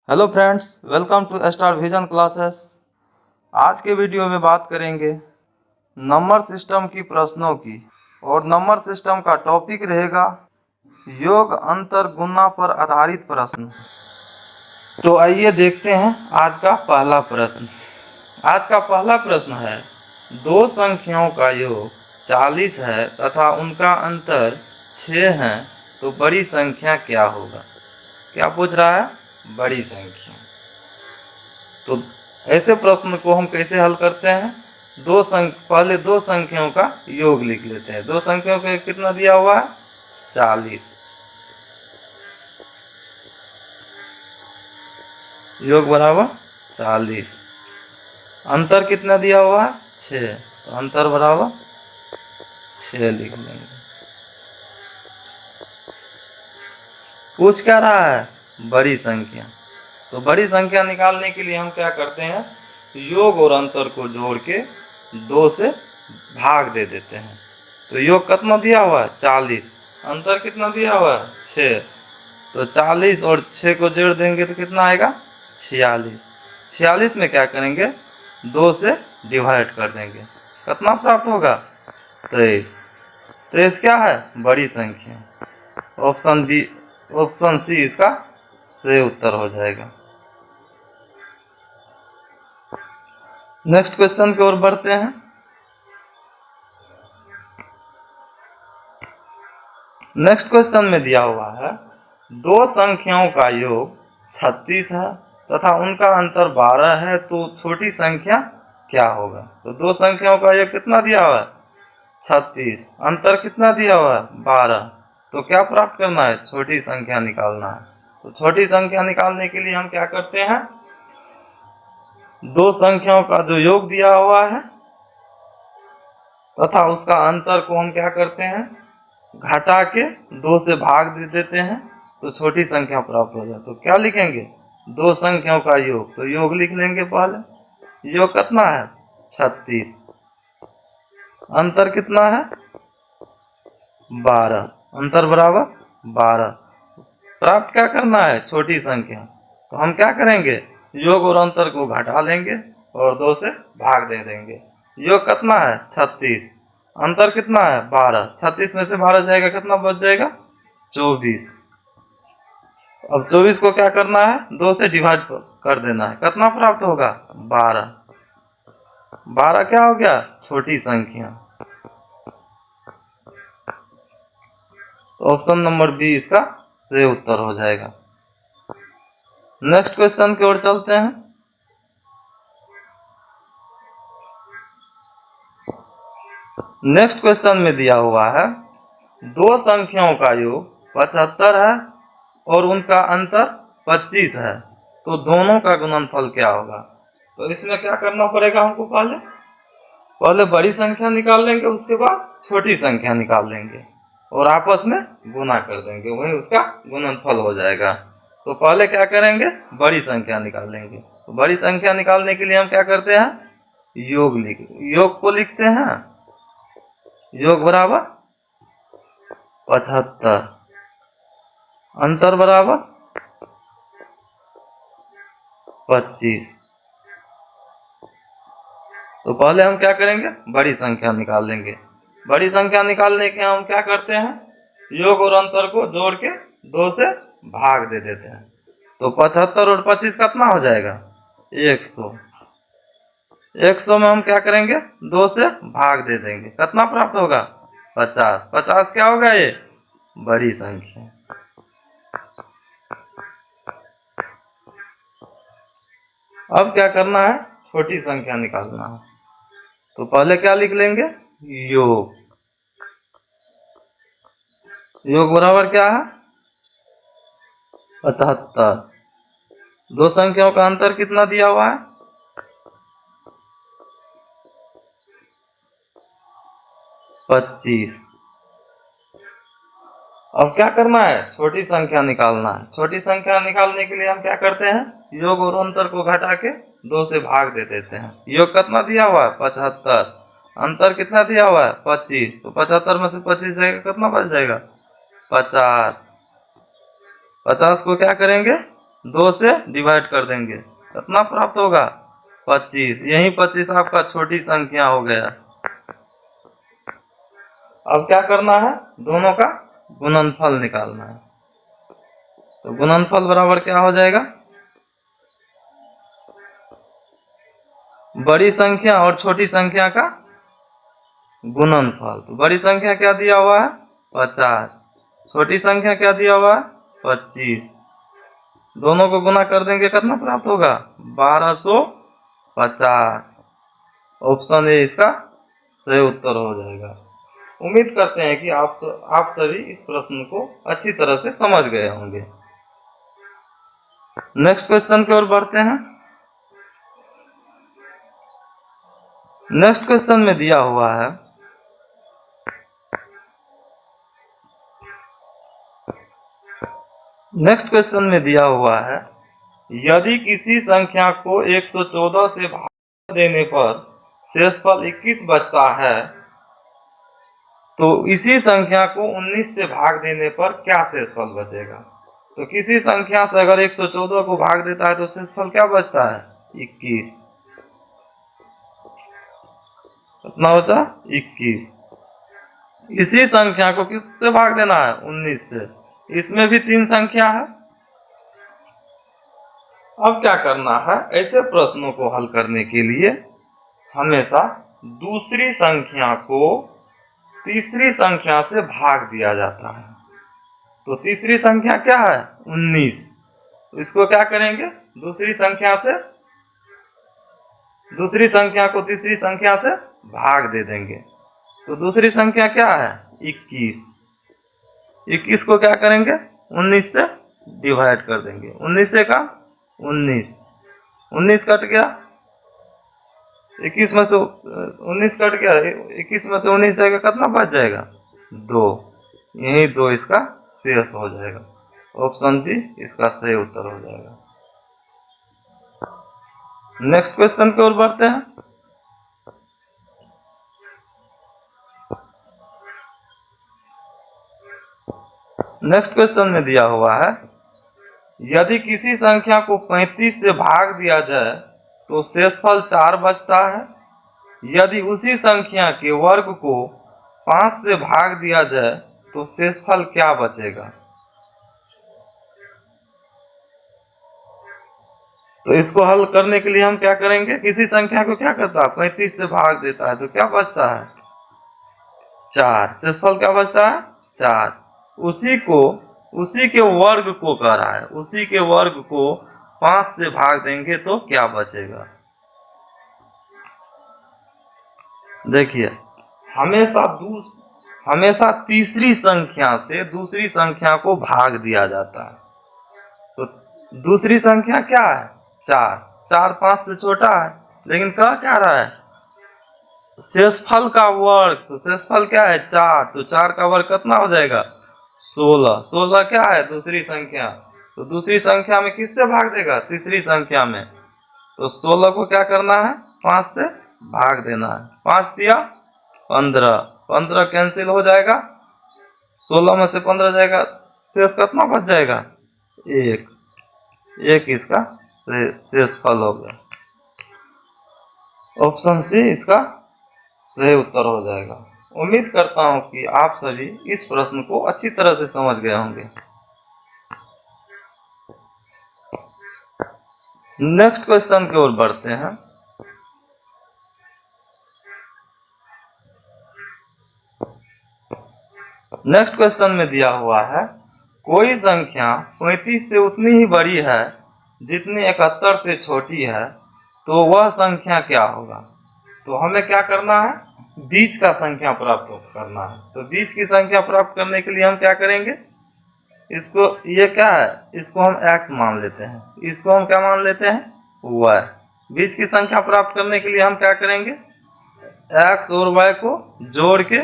Hello friends, welcome to star vision classes. आज के video में बात करेंगे नंबर सिस्टम की प्रश्नों की। और नंबर सिस्टम का टॉपिक रहेगा योग अंतर गुणा पर आधारित प्रश्न। तो आइए देखते हैं आज का पहला प्रश्न। आज का पहला प्रश्न है, दो संख्याओं का योग 40 है तथा उनका अंतर 6 है, तो बड़ी संख्या क्या होगा। क्या पूछ रहा है? बड़ी संख्या। तो ऐसे प्रश्न को हम कैसे हल करते हैं? पहले दो संख्याओं का योग लिख लेते हैं। दो संख्याओं का कितना दिया हुआ है? 40। योग बराबर 40। अंतर कितना दिया हुआ है? 6। तो अंतर बराबर 6 लिख लेंगे। पूछ क्या रहा है? बड़ी संख्या। तो बड़ी संख्या निकालने के लिए हम क्या करते हैं? योग और अंतर को जोड़ के 2 से भाग दे देते हैं। तो योग कितना दिया हुआ है? 40। अंतर कितना दिया हुआ है? 6। तो 40 और 6 को जोड़ देंगे तो कितना आएगा? 46। 46 में क्या करेंगे? 2 से डिवाइड कर देंगे। कितना प्राप्त होगा? 23। 23 क्या है? बड़ी संख्या। ऑप्शन सी इसका सही उत्तर हो जाएगा। नेक्स्ट क्वेश्चन की ओर बढ़ते हैं। नेक्स्ट क्वेश्चन में दिया हुआ है, दो संख्याओं का योग 36 है तथा उनका अंतर 12 है, तो छोटी संख्या क्या होगा। तो दो संख्याओं का योग कितना दिया हुआ है? 36। अंतर कितना दिया हुआ है? 12। तो क्या प्राप्त करना है? छोटी संख्या निकालना है। तो छोटी संख्या निकालने के लिए हम क्या करते हैं? दो संख्याओं का जो योग दिया हुआ है तथा उसका अंतर को हम क्या करते हैं? घटा के 2 से भाग दे देते हैं, तो छोटी संख्या प्राप्त हो जाए। तो क्या लिखेंगे? दो संख्याओं का योग। तो योग लिख लेंगे पहले। योग कितना है? 36। अंतर कितना है? 12। अंतर बराबर 12। प्राप्त क्या करना है? छोटी संख्या। तो हम क्या करेंगे? योग और अंतर को घटा लेंगे और 2 से भाग दे देंगे। योग कितना है? 36। अंतर कितना है? 12। 36 में से 12 जाएगा, कितना बच जाएगा? 24। अब 24 को क्या करना है? 2 से डिवाइड कर देना है। कितना प्राप्त होगा? 12। 12 क्या हो गया? छोटी संख्या। तो ऑप्शन नंबर बी इसका सही उत्तर हो जाएगा। नेक्स्ट क्वेश्चन की ओर चलते हैं। नेक्स्ट क्वेश्चन में दिया हुआ है, दो संख्याओं का योग 75 है और उनका अंतर 25 है, तो दोनों का गुणनफल क्या होगा। तो इसमें क्या करना पड़ेगा हमको? पहले बड़ी संख्या निकाल लेंगे, उसके बाद छोटी संख्या निकाल लेंगे और आपस में गुना कर देंगे, वही उसका गुणनफल हो जाएगा। तो पहले क्या करेंगे? बड़ी संख्या निकाल लेंगे। तो बड़ी संख्या निकालने के लिए हम क्या करते हैं? योग को लिखते हैं। योग बराबर 75। अंतर बराबर 25। तो पहले हम क्या करेंगे? बड़ी संख्या निकाल लेंगे। बड़ी संख्या निकालने के हम क्या करते हैं? योग और अंतर को जोड़ के 2 से भाग दे देते हैं। तो 75 और 25 कितना हो जाएगा? 100। 100 में हम क्या करेंगे? 2 से भाग दे देंगे। कितना प्राप्त होगा? 50। 50 क्या होगा? ये बड़ी संख्या। अब क्या करना है? छोटी संख्या निकालना है। तो पहले क्या लिख लेंगे? योग। योग बराबर क्या है? 75। दो संख्याओं का अंतर कितना दिया हुआ है? 25। अब क्या करना है? छोटी संख्या निकालना है। छोटी संख्या निकालने के लिए हम क्या करते हैं? योग और अंतर को घटा के 2 से भाग दे देते हैं। योग कितना दिया हुआ है? 75। अंतर कितना दिया हुआ है? 25। तो 75 में से 25 जाएगा, कितना बच जाएगा? 50। 50 को क्या करेंगे? 2 से डिवाइड कर देंगे, कितना प्राप्त होगा 25। यही 25 आपका छोटी संख्या हो गया। अब क्या करना है, दोनों का गुणनफल निकालना है। तो गुणनफल बराबर क्या हो जाएगा, बड़ी संख्या और छोटी संख्या का गुणनफल। तो बड़ी संख्या क्या दिया हुआ है 50, छोटी संख्या क्या दिया हुआ है 25। दोनों को गुना कर देंगे, कितना प्राप्त होगा 1250। ऑप्शन ए इसका सही उत्तर हो जाएगा। उम्मीद करते हैं कि आप सभी इस प्रश्न को अच्छी तरह से समझ गए होंगे। नेक्स्ट क्वेश्चन की ओर बढ़ते हैं। नेक्स्ट क्वेश्चन में दिया हुआ है, यदि किसी संख्या को 114 से भाग देने पर शेषफल 21 बचता है, तो इसी संख्या को 19 से भाग देने पर क्या शेषफल बचेगा। तो किसी संख्या से अगर 114 को भाग देता है तो शेषफल क्या बचता है 21। कितना बचा 21। इसी संख्या को किससे भाग देना है 19 से। इसमें भी 3 संख्या है। अब क्या करना है, ऐसे प्रश्नों को हल करने के लिए हमेशा दूसरी संख्या को तीसरी संख्या से भाग दिया जाता है। तो तीसरी संख्या क्या है 19। इसको क्या करेंगे, दूसरी संख्या को तीसरी संख्या से भाग दे देंगे। तो दूसरी संख्या क्या है 21। 21 को क्या करेंगे 19 से डिवाइड कर देंगे। 19 से का 19 कट गया, 21 में से 19 कट गया, 21 में से 19 जाएगा, कितना बच जाएगा 2। यही 2 इसका शेष हो जाएगा। ऑप्शन बी इसका सही उत्तर हो जाएगा। नेक्स्ट क्वेश्चन की ओर बढ़ते हैं। नेक्स्ट क्वेश्चन में दिया हुआ है, यदि किसी संख्या को 35 से भाग दिया जाए तो शेषफल 4 बचता है। यदि उसी संख्या के वर्ग को 5 से भाग दिया जाए तो शेषफल क्या बचेगा। तो इसको हल करने के लिए हम क्या करेंगे, किसी संख्या को क्या करता है 35 से भाग देता है तो क्या बचता है 4। शेषफल क्या बचता है 4। उसी के वर्ग को कह रहा है, उसी के वर्ग को 5 से भाग देंगे तो क्या बचेगा। देखिए, हमेशा तीसरी संख्या से दूसरी संख्या को भाग दिया जाता है। तो दूसरी संख्या क्या है 4। 4 5 से छोटा है, लेकिन कह क्या रहा है शेषफल का वर्ग। तो शेषफल क्या है 4। तो 4 का वर्ग कितना हो जाएगा 16। 16 क्या है दूसरी संख्या। तो दूसरी संख्या में किससे भाग देगा तीसरी संख्या में। तो 16 को क्या करना है 5 से भाग देना है। 5 दिया 15, 15 कैंसिल हो जाएगा, 16 में से 15 जाएगा, शेष कितना बच जाएगा 1 इसका शेषफल हो गया। ऑप्शन सी इसका सही उत्तर हो जाएगा। उम्मीद करता हूं कि आप सभी इस प्रश्न को अच्छी तरह से समझ गए होंगे। नेक्स्ट क्वेश्चन की ओर बढ़ते हैं। नेक्स्ट क्वेश्चन में दिया हुआ है, कोई संख्या 35 से उतनी ही बड़ी है जितनी 71 से छोटी है, तो वह संख्या क्या होगा। तो हमें क्या करना है, बीच का संख्या प्राप्त करना है। तो बीच की संख्या प्राप्त करने के लिए हम क्या करेंगे, इसको ये क्या है, इसको हम x मान लेते हैं, इसको हम क्या मान लेते हैं y। बीच की संख्या प्राप्त करने के लिए हम क्या करेंगे, x और y को जोड़ के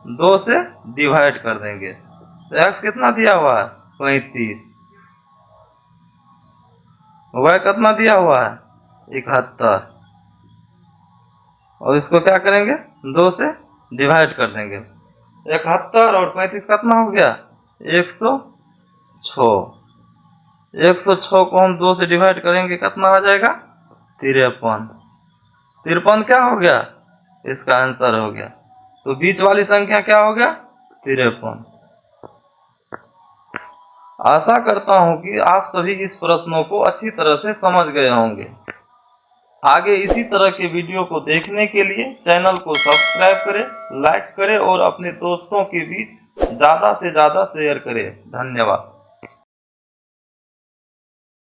2 से डिवाइड कर देंगे। तो x कितना दिया हुआ है 35, y कितना दिया हुआ है 71, और इसको क्या करेंगे 2 से डिवाइड कर देंगे। 71 और 35 कितना हो गया 106। 106 को हम 2 से डिवाइड करेंगे, कितना आ जाएगा? 53। 53 क्या हो गया? इसका आंसर हो गया। तो बीच वाली संख्या क्या हो गया? 53। आशा करता हूं कि आप सभी इस प्रश्नों को अच्छी तरह से समझ गए होंगे। आगे इसी तरह के वीडियो को देखने के लिए चैनल को सब्सक्राइब करें, लाइक करें और अपने दोस्तों के बीच ज़्यादा से ज़्यादा शेयर करें। धन्यवाद।